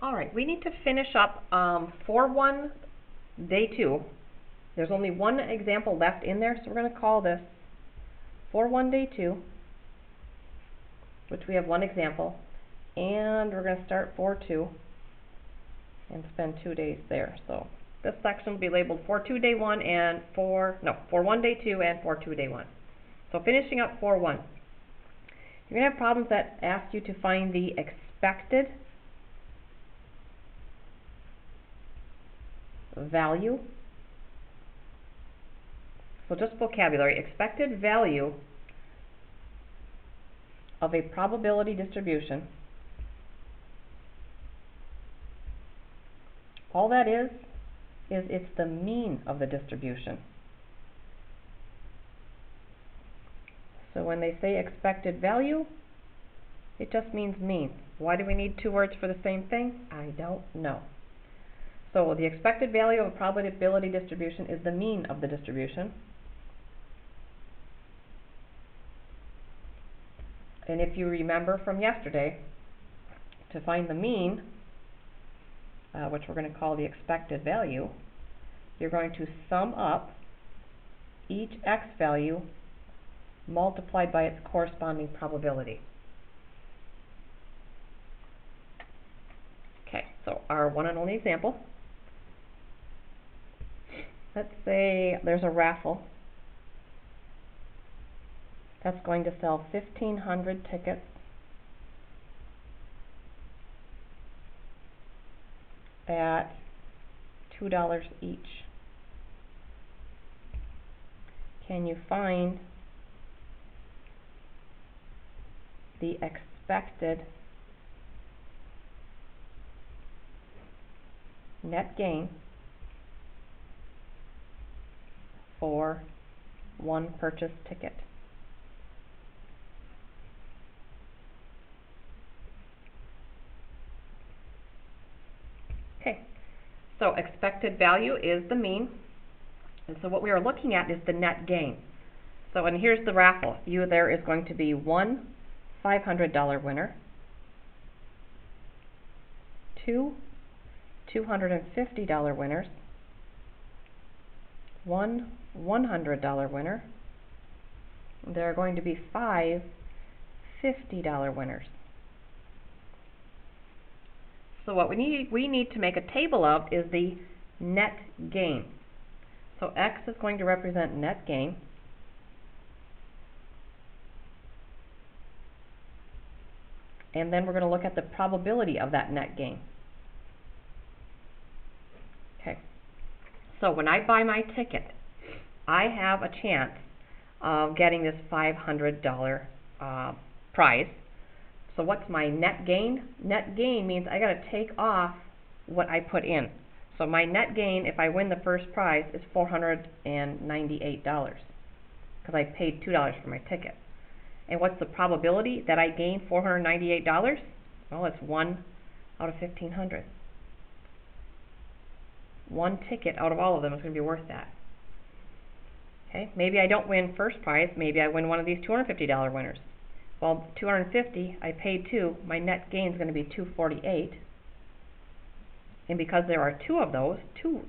All right, we need to finish up 4-1 day 2. There's only one example left in there, so we're going to call this 4-1 day 2, which we have one example, and we're going to start 4-2 and spend 2 days there. So this section will be labeled 4-2 day 1 and 4-1 day 2 and 4-2 day 1. So finishing up 4-1. You're going to have problems that ask you to find the expected value. So just vocabulary, expected value of a probability distribution. All that is it's the mean of the distribution. So when they say expected value, it just means mean. Why do we need two words for the same thing? I don't know. So the expected value of a probability distribution is the mean of the distribution. And if you remember from yesterday, to find the mean, which we're going to call the expected value, you're going to sum up each x value multiplied by its corresponding probability. Okay, so our one and only example. Let's say there's a raffle that's going to sell 1,500 tickets at $2 each. Can you find the expected net gain for one purchased ticket? Okay, so expected value is the mean, and so what we are looking at is the net gain. So, and here's the raffle. There is going to be one $500 winner, two $250 winners, one $100 winner. There are going to be five $50 winners. So what we need to make a table of is the net gain. So X is going to represent net gain. And then we're going to look at the probability of that net gain. Okay. So when I buy my ticket, I have a chance of getting this $500 prize. So what's my net gain? Net gain means I got to take off what I put in. So my net gain, if I win the first prize, is $498 because I paid $2 for my ticket. And what's the probability that I gain $498? Well, it's 1 out of 1,500. One ticket out of all of them is going to be worth that. Okay, maybe I don't win first prize. Maybe I win one of these $250 winners. Well, 250, I paid 2. My net gain is going to be 248. And because there are two of those, two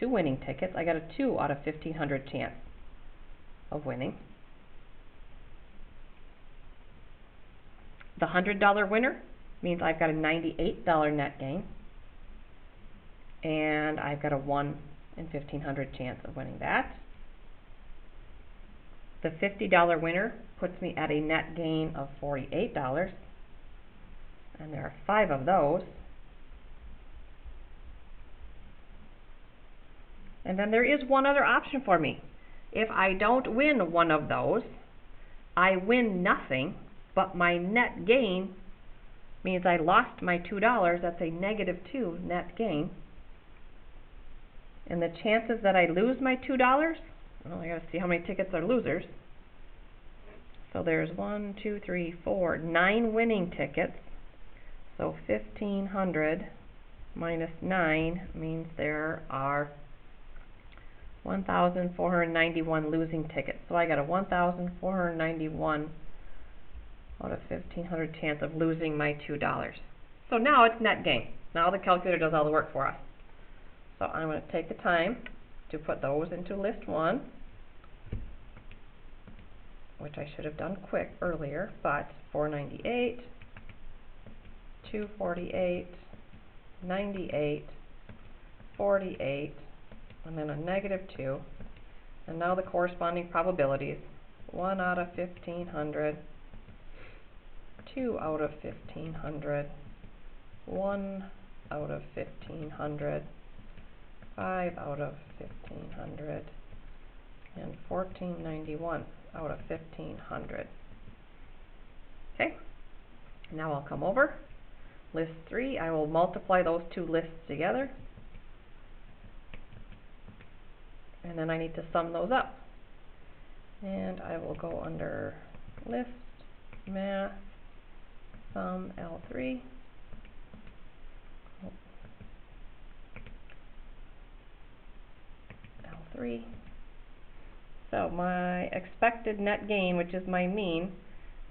winning tickets, I got a 2 out of 1,500 chance of winning. The $100 winner means I've got a $98 net gain, and I've got a 1 in 1,500 chance of winning that. The $50 winner puts me at a net gain of $48, and there are 5 of those. And then there is one other option for me. If I don't win one of those, I win nothing, but my net gain means I lost my $2. That's a -2 net gain. And the chances that I lose my $2, well, I got to see how many tickets are losers. So there's 1, 2, 3, 4, 9 winning tickets. So 1,500 minus 9 means there are 1,491 losing tickets. So I got a 1,491 out of 1,500 chance of losing my $2. So now it's net gain. Now the calculator does all the work for us. So I'm going to take the time to put those into list 1, which I should have done quick earlier, but 498, 248, 98, 48, and then a -2, and now the corresponding probabilities. 1 out of 1500, 2 out of 1500, 1 out of 1500, 5 out of 1500, and 1491 out of 1500. Okay, now I'll come over. List 3, I will multiply those two lists together, and then I need to sum those up. And I will go under List, Math, Sum L3. L3. So my expected net gain, which is my mean,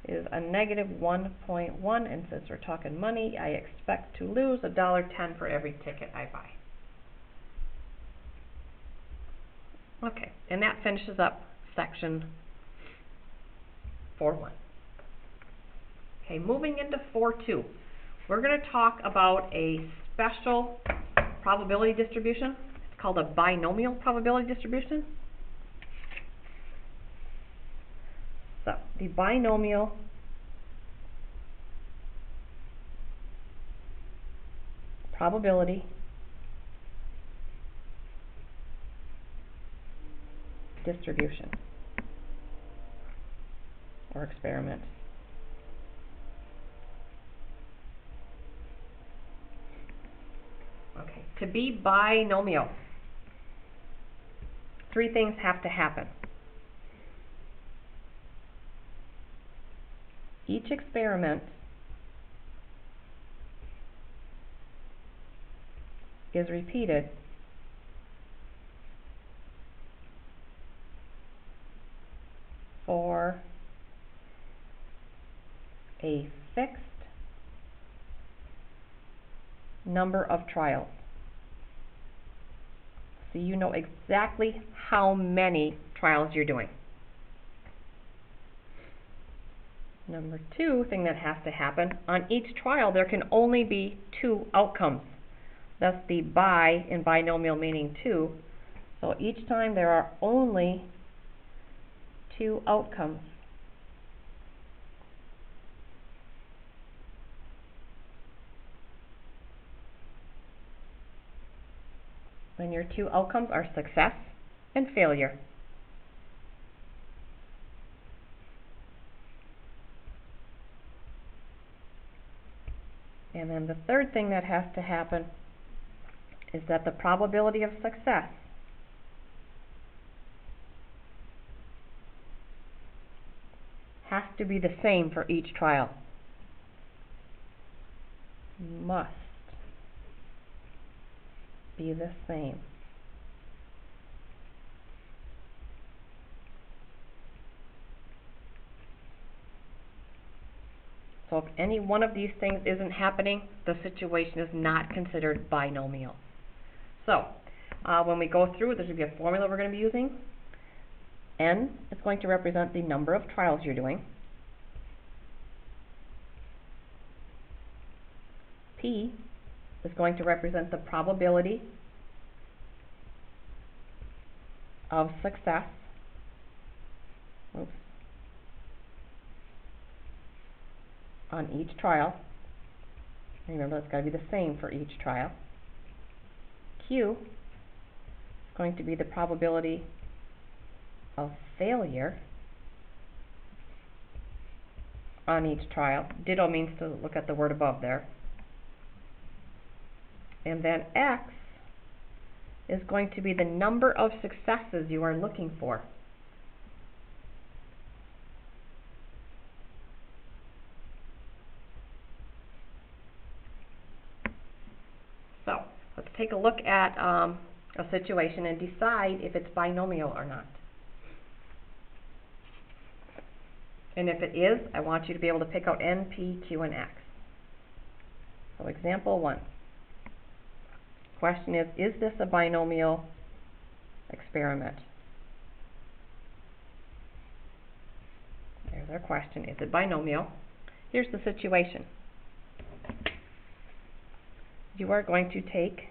is a -1.1, and since we're talking money, I expect to lose $1.10 for every ticket I buy. Okay, and that finishes up section 4.1. Okay, moving into 4.2, we're going to talk about a special probability distribution. It's called a binomial probability distribution. So, the binomial probability distribution or experiment. Okay, to be binomial, 3 things have to happen. Each experiment is repeated for a fixed number of trials. So you know exactly how many trials you're doing. Number 2 thing that has to happen, on each trial there can only be 2 outcomes. That's the bi in binomial meaning 2. So each time there are only 2 outcomes. And your 2 outcomes are success and failure. And then the 3rd thing that has to happen is that the probability of success has to be the same for each trial. Must be the same. So if any one of these things isn't happening, the situation is not considered binomial. So when we go through, there's going to be a formula we're going to be using. N is going to represent the number of trials you're doing. P is going to represent the probability of success. Oops. On each trial. Remember, it's got to be the same for each trial. Q is going to be the probability of failure on each trial. Ditto means to look at the word above there. And then X is going to be the number of successes you are looking for. So let's take a look at a situation and decide if it's binomial or not. And if it is, I want you to be able to pick out N, P, Q, and X. So So example 1. Question is this a binomial experiment? There's our question. Is it binomial? Here's the situation. You are going to take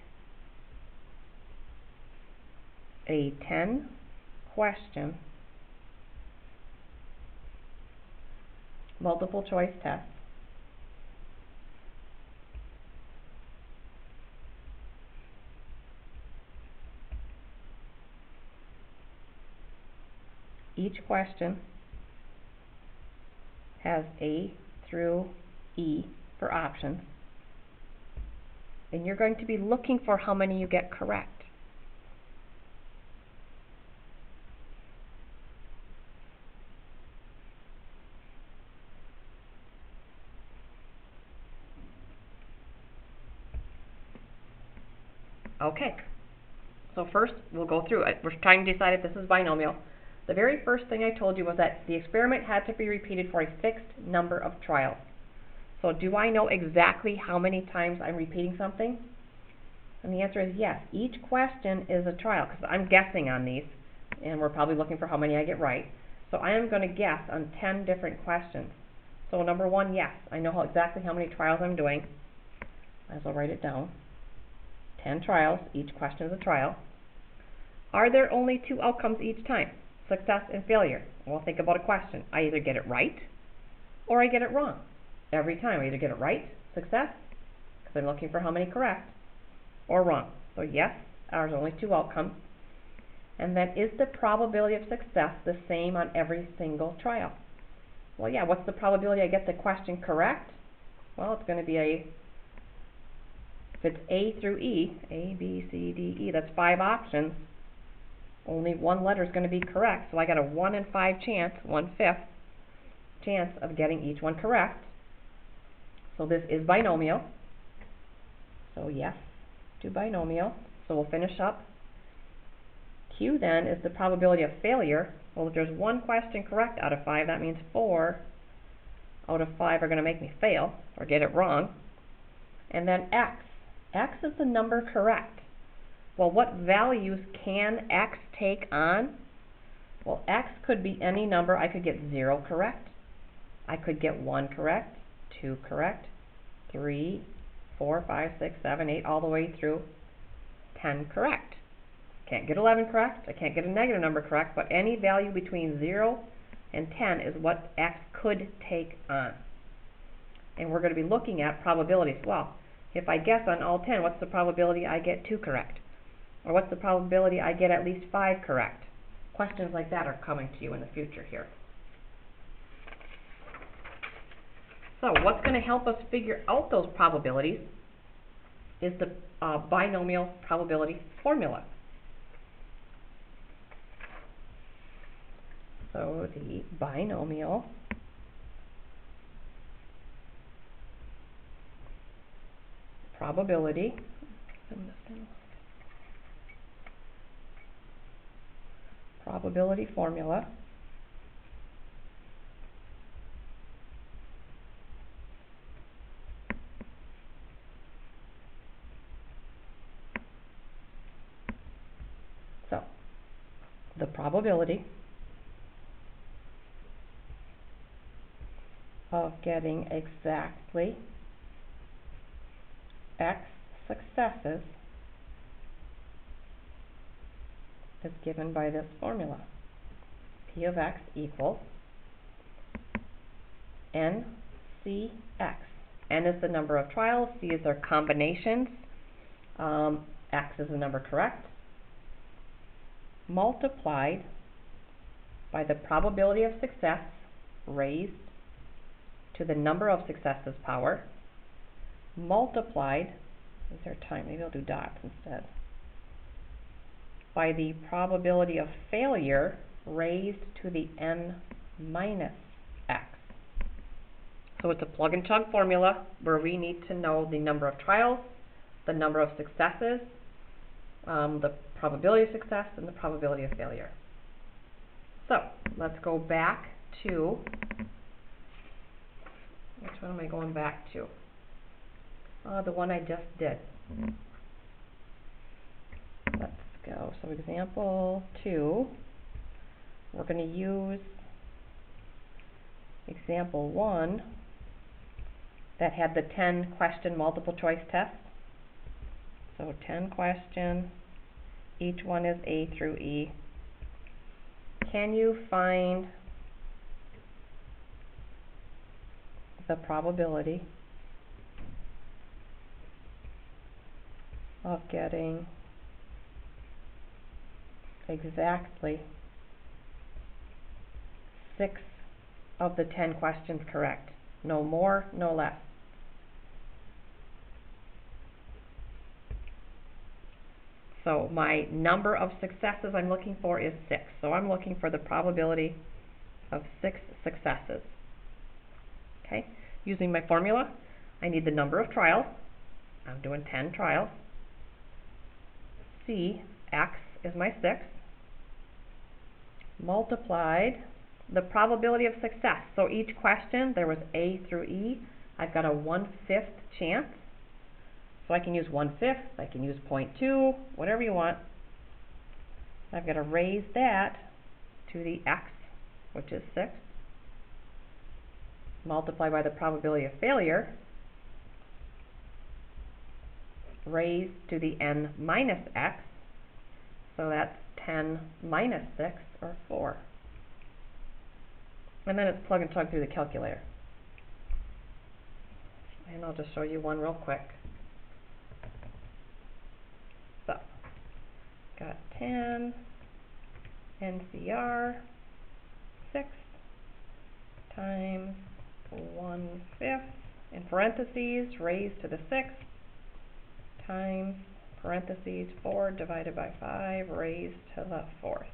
a 10-question multiple choice test. Each question has A through E for options, and you're going to be looking for how many you get correct. Okay, so first we'll go through it. We're trying to decide if this is binomial. The very first thing I told you was that the experiment had to be repeated for a fixed number of trials. So do I know exactly how many times I'm repeating something? And the answer is yes. Each question is a trial, because I'm guessing on these, and we're probably looking for how many I get right. So I am going to guess on 10 different questions. So number 1, yes, I know exactly how many trials I'm doing. Might as well write it down. 10 trials, each question is a trial. Are there only 2 outcomes each time? Success and failure. Well, think about a question. I either get it right or I get it wrong. Every time I either get it right, success, because I'm looking for how many correct, or wrong. So yes, there's only 2 outcomes. And then, is the probability of success the same on every single trial? Well, yeah, what's the probability I get the question correct? Well, it's going to be if it's A through E, A, B, C, D, E, that's 5 options. Only 1 letter is going to be correct, so I got a 1 in 5 chance, 1/5 chance of getting each one correct. So this is binomial. So yes to binomial. So we'll finish up. Q then is the probability of failure. Well, if there's 1 question correct out of 5, that means 4 out of 5 are going to make me fail or get it wrong. And then X. X is the number correct. Well, what values can X take on? Well, X could be any number. I could get 0 correct. I could get 1 correct, 2 correct, 3, 4, 5, 6, 7, 8, all the way through 10 correct. Can't get 11 correct. I can't get a negative number correct, but any value between 0 and 10 is what X could take on. And we're going to be looking at probabilities. Well, if I guess on all 10, what's the probability I get 2 correct? Or what's the probability I get at least 5 correct? Questions like that are coming to you in the future here. So what's going to help us figure out those probabilities is the binomial probability formula. So the binomial probability formula the probability of getting exactly X successes is given by this formula. P of X equals NCX. N is the number of trials, C is their combinations, X is the number correct, multiplied by the probability of success raised to the number of successes power, multiplied, is there time? Maybe I'll do dots instead, by the probability of failure raised to the n minus x. So it's a plug and chug formula where we need to know the number of trials, the number of successes, the probability of success, and the probability of failure. So let's go back to, which one am I going back to? The one I just did. Let's go. So example 2, we're going to use example 1 that had the 10 question multiple choice test. So 10 questions, each one is A through E. Can you find the probability of getting exactly 6 of the 10 questions correct? No more, no less. So my number of successes I'm looking for is 6. So I'm looking for the probability of 6 successes. Okay, using my formula, I need the number of trials. I'm doing 10 trials. C, X is my 6, multiplied the probability of success. So each question, there was A through E. I've got a 1/5 chance. So I can use 1/5, I can use 0.2, whatever you want. I've got to raise that to the X, which is 6, multiply by the probability of failure, raised to the n minus x, so that's 10 minus 6, or 4. And then it's plug and chug through the calculator. And I'll just show you one real quick. So, got 10 NCR 6 times 1/5 in parentheses raised to the 6 times parentheses 4 divided by 5 raised to the 4th.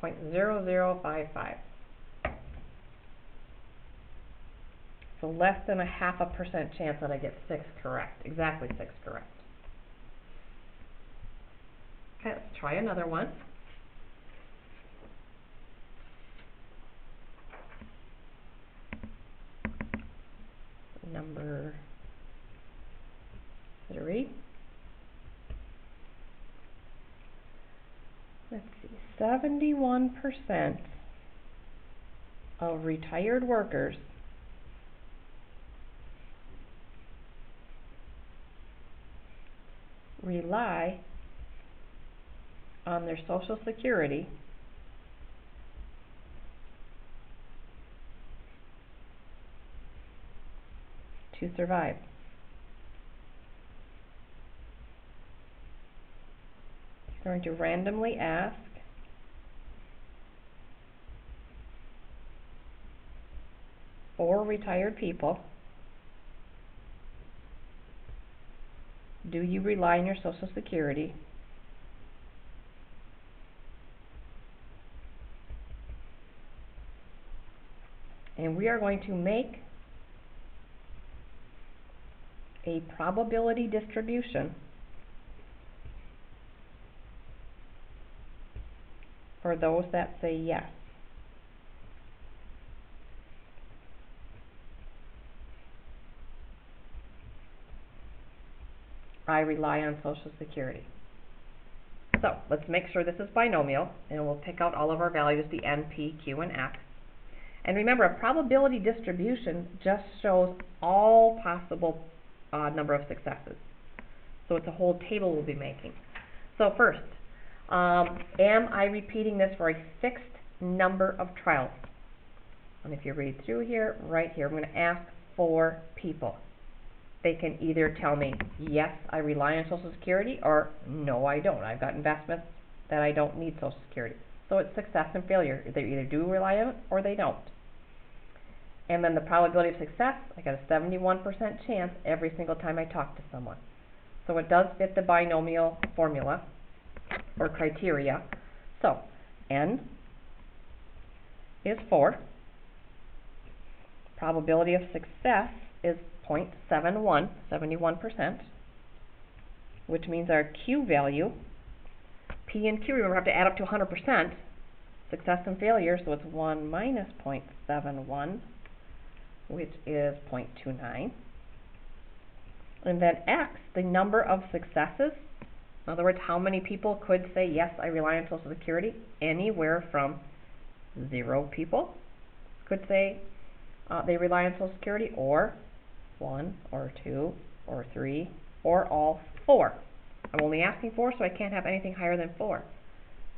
0.0055. So less than a 0.5% chance that I get 6 correct. Exactly 6 correct. Okay, let's try another one. Number 3. Let's see, 71% of retired workers rely on their Social Security to survive. I'm going to randomly ask four retired people, do you rely on your Social Security and we are going to make a probability distribution for those that say yes. I rely on Social Security. So let's make sure this is binomial, and we'll pick out all of our values, the n, p, q, and x. And remember, a probability distribution just shows all possible number of successes. So it's a whole table we'll be making. So first, am I repeating this for a fixed number of trials? And if you read through here, right here, I'm going to ask 4 people. They can either tell me, yes, I rely on Social Security, or no, I don't. I've got investments that I don't need Social Security. So it's success and failure. They either do rely on it or they don't. And then the probability of success, I got a 71% chance every single time I talk to someone. So it does fit the binomial formula or criteria. So n is 4. Probability of success is 0.71, 71%, which means our Q value, P and Q, remember, have to add up to 100%, success and failure, so it's 1 minus 0.71, which is 0.29. And then X, the number of successes. In other words, how many people could say, yes, I rely on Social Security? Anywhere from 0 people could say they rely on Social Security, or 1, or 2, or 3, or all 4. I'm only asking 4, so I can't have anything higher than 4.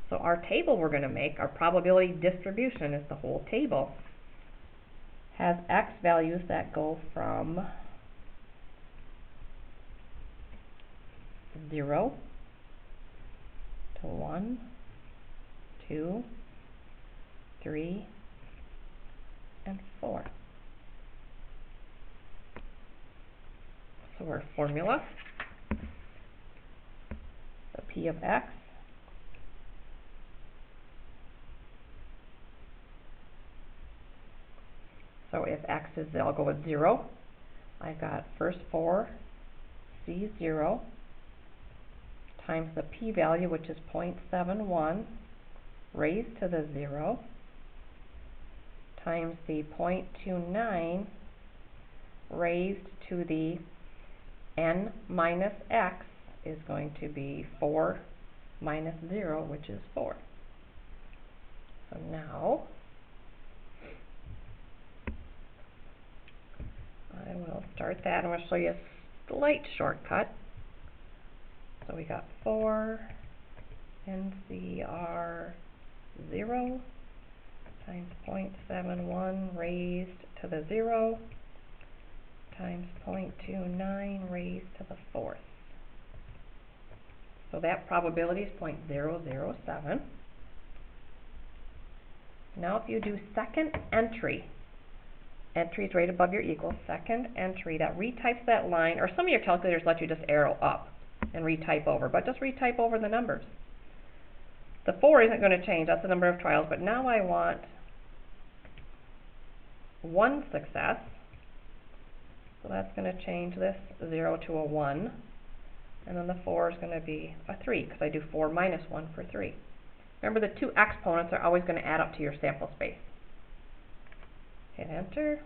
So our table we're going to make, our probability distribution, is the whole table, has X values that go from 0 to 1, 2, 3, and 4. So our formula, the P of X, so if X is, I'll go with 0, I've got first 4, C0, times the p-value, which is 0.71, raised to the 0, times the 0.29 raised to the n minus x is going to be 4 minus 0, which is 4. So now I will start that. I'm going to show you a slight shortcut. So we got 4 NCR 0 times 0.71 raised to the 0 times 0.29 raised to the 4th. So that probability is 0.007. Now if you do second entry, entry is right above your equal, second entry, that retypes that line, or some of your calculators let you just arrow up and retype over, but just retype over the numbers. The 4 isn't going to change, that's the number of trials, but now I want 1 success, so that's going to change this 0 to a 1, and then the 4 is going to be a 3, because I do 4 minus 1 for 3. Remember, the two exponents are always going to add up to your sample space. Hit enter,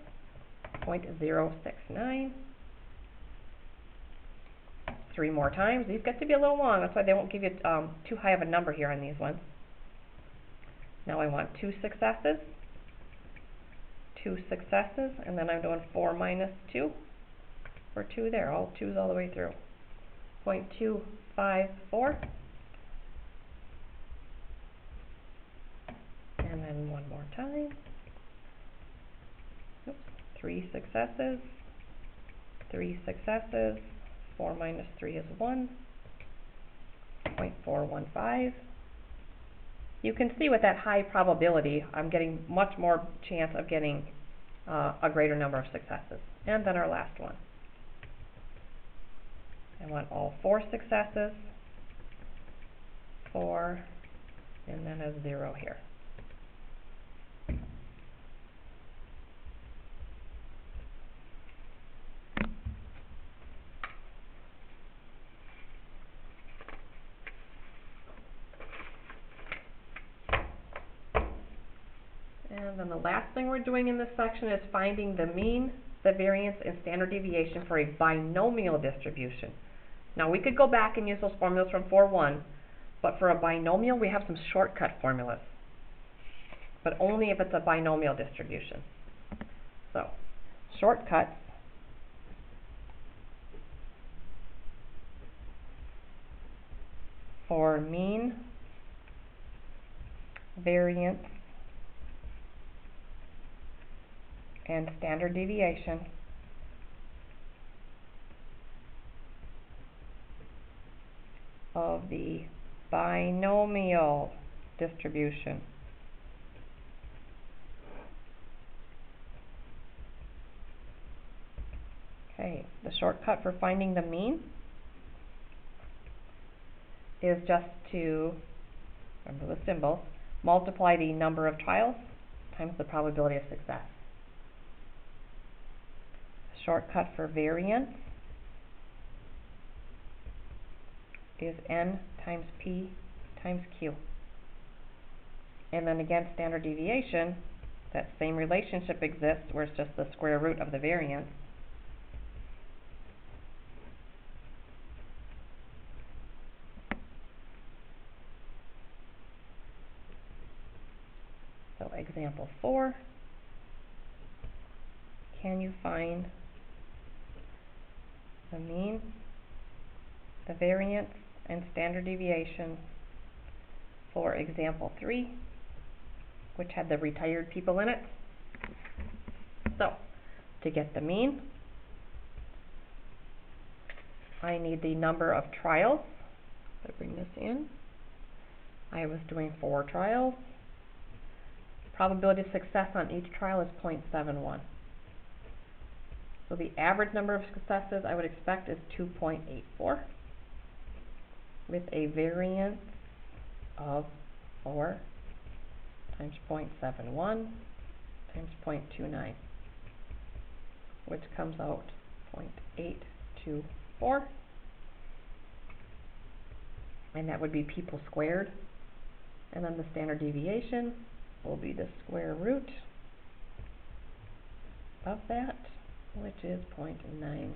0.069. 3 more times. These get to be a little long, that's why they won't give you too high of a number here on these ones. Now I want 2 successes, 2 successes, and then I'm doing 4 minus 2 for 2 there, all 2's all the way through. 0.254. And then 1 more time. Oops. 3 successes, 3 successes, 4 minus 3 is 1, 0.415. You can see with that high probability, I'm getting much more chance of getting a greater number of successes. And then our last one. I want all 4 successes, 4, and then a 0 here. And then the last thing we're doing in this section is finding the mean, the variance, and standard deviation for a binomial distribution. Now we could go back and use those formulas from 4.1, but for a binomial we have some shortcut formulas, but only if it's a binomial distribution. So, shortcuts. For mean, variance, and standard deviation of the binomial distribution. Okay, the shortcut for finding the mean is just to, remember the symbol, multiply the number of trials times the probability of success. Shortcut for variance is n times p times q. And then again, standard deviation, that same relationship exists where it's just the square root of the variance. example 4. Can you find the mean, the variance, and standard deviation for example 3, which had the retired people in it? So, to get the mean, I need the number of trials. I bring this in. I was doing 4 trials. Probability of success on each trial is 0.71. So the average number of successes I would expect is 2.84 with a variance of 4 times 0.71 times 0.29, which comes out 0.824, and that would be people squared, and then the standard deviation will be the square root of that, which is 0.90.